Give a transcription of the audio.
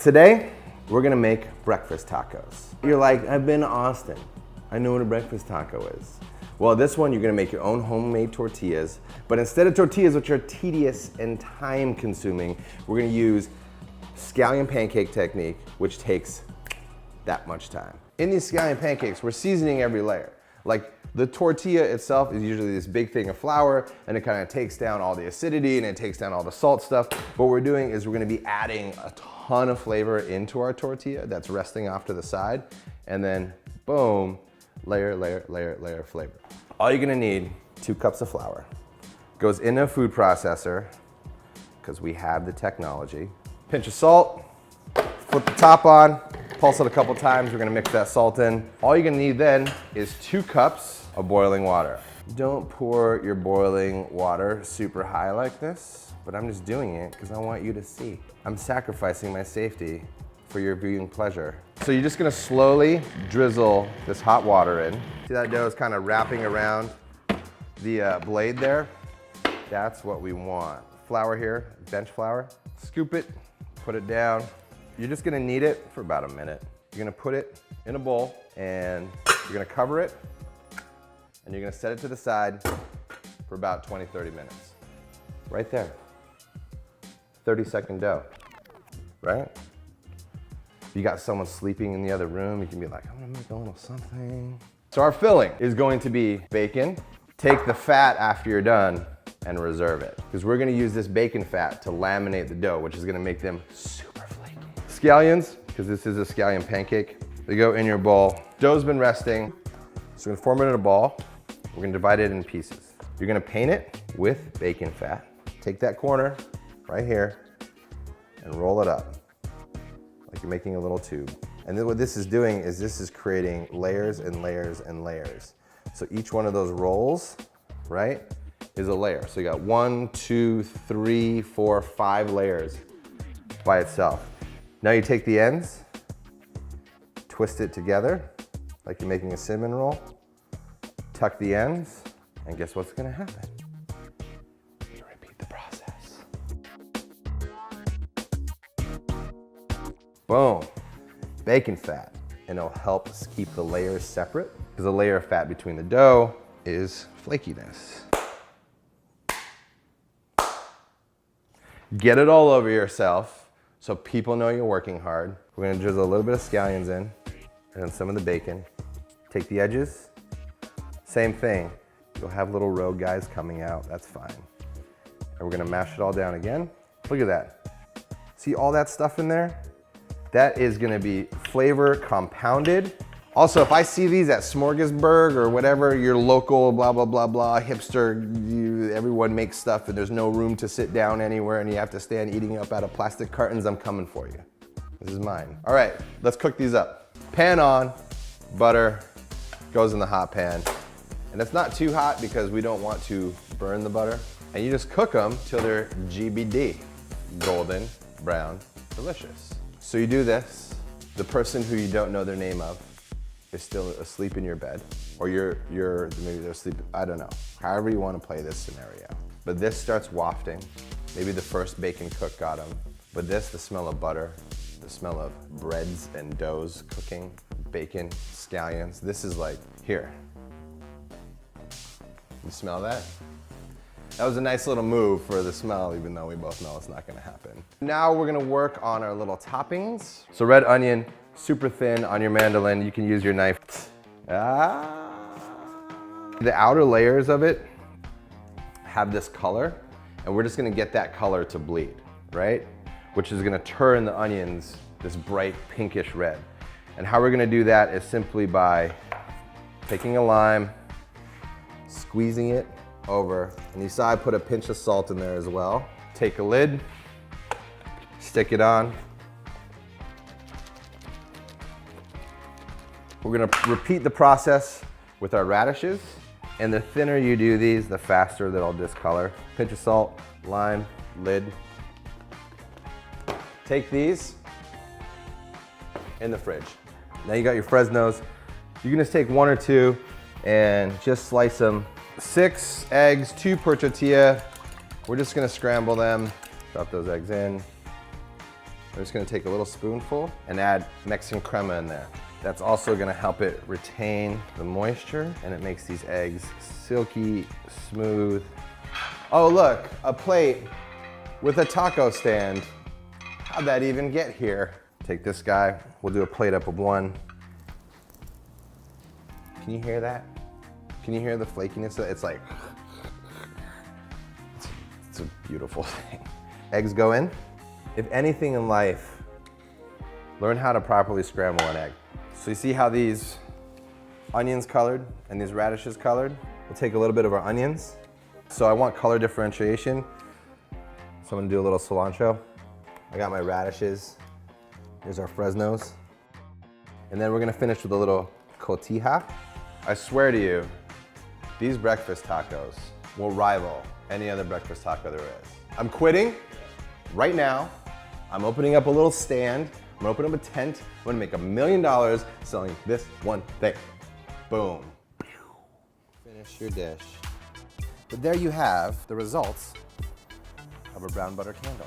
Today, we're gonna make breakfast tacos. You're like, I've been to Austin. I know what a breakfast taco is. Well, this one, you're gonna make your own homemade tortillas, but instead of tortillas, which are tedious and time consuming, we're gonna use Scallion Pancake technique, which takes that much time. In these Scallion Pancakes, we're seasoning every layer. Like the tortilla itself is usually this big thing of flour, and it kind of takes down all the acidity and it takes down all the salt stuff. What we're doing is we're gonna be adding a ton of flavor into our tortilla that's resting off to the side, and then boom, layer, layer, layer, layer of flavor. All you're gonna need, 2 cups of flour. Goes in a food processor, because we have the technology. Pinch of salt, flip the top on, pulse it a couple times, we're gonna mix that salt in. All you're gonna need then is 2 cups of boiling water. Don't pour your boiling water super high like this, but I'm just doing it because I want you to see. I'm sacrificing my safety for your viewing pleasure. So you're just gonna slowly drizzle this hot water in. See that dough is kind of wrapping around the blade there? That's what we want. Flour here, bench flour. Scoop it, put it down. You're just gonna knead it for about a minute. You're gonna put it in a bowl and you're gonna cover it and you're gonna set it to the side for about 20, 30 minutes. Right there. 30-second dough, right? If you got someone sleeping in the other room, you can be like, I'm gonna make a little something. So our filling is going to be bacon. Take the fat after you're done and reserve it, because we're gonna use this bacon fat to laminate the dough, which is gonna make them super flaky. Scallions, because this is a scallion pancake, they go in your bowl. Dough's been resting, so we're gonna form it in a ball. We're gonna divide it in pieces. You're gonna paint it with bacon fat. Take that corner right here and roll it up like you're making a little tube. And then what this is doing is this is creating layers and layers and layers. So each one of those rolls, right, is a layer. So you got 1, 2, 3, 4, 5 layers by itself. Now you take the ends, twist it together like you're making a cinnamon roll, tuck the ends, and guess what's gonna happen? You repeat the process. Boom, bacon fat, and it'll help us keep the layers separate, because the layer of fat between the dough is flakiness. Get it all over yourself so people know you're working hard. We're gonna drizzle a little bit of scallions in and then some of the bacon. Take the edges, same thing. You'll have little rogue guys coming out, that's fine. And we're gonna mash it all down again. Look at that. See all that stuff in there? That is gonna be flavor compounded. Also, if I see these at Smorgasburg or whatever, your local blah, blah, blah, blah, hipster, everyone makes stuff and there's no room to sit down anywhere and you have to stand eating up out of plastic cartons, I'm coming for you. This is mine. All right, let's cook these up. Pan on, butter, goes in the hot pan. And it's not too hot because we don't want to burn the butter. And you just cook them till they're GBD, golden, brown, delicious. So you do this, the person who you don't know their name of is still asleep in your bed, or maybe they're asleep, I don't know, however you want to play this scenario. But this starts wafting. Maybe the first bacon cook got them, but this, the smell of butter, the smell of breads and doughs cooking, bacon, scallions, this is like, here. You smell that? That was a nice little move for the smell, even though we both know it's not gonna happen. Now we're gonna work on our little toppings. So red onion, super thin on your mandolin. You can use your knife. The outer layers of it have this color, and we're just gonna get that color to bleed, right? Which is gonna turn the onions this bright pinkish red. And how we're gonna do that is simply by taking a lime, squeezing it over, and you saw I put a pinch of salt in there as well. Take a lid, stick it on. We're gonna repeat the process with our radishes, and the thinner you do these, the faster they'll discolor. Pinch of salt, lime, lid. Take these in the fridge. Now you got your Fresnos. You can just take 1 or 2 and just slice them. 6 eggs, 2 per tortilla. We're just gonna scramble them. Drop those eggs in. I'm just gonna take a little spoonful and add Mexican crema in there. That's also gonna help it retain the moisture, and it makes these eggs silky, smooth. Oh look, a plate with a taco stand. How'd that even get here? Take this guy, we'll do a plate up of one. Can you hear that? Can you hear the flakiness? It's like, it's a beautiful thing. Eggs go in. If anything in life, learn how to properly scramble an egg. So you see how these onions colored and these radishes colored? We'll take a little bit of our onions. So I want color differentiation. So I'm gonna do a little cilantro. I got my radishes. Here's our Fresnos. And then we're gonna finish with a little cotija. I swear to you, these breakfast tacos will rival any other breakfast taco there is. I'm quitting right now. I'm opening up a little stand. I'm gonna open up a tent. I'm gonna make $1 million selling this one thing. Boom. Finish your dish. But there you have the results of a brown butter candle.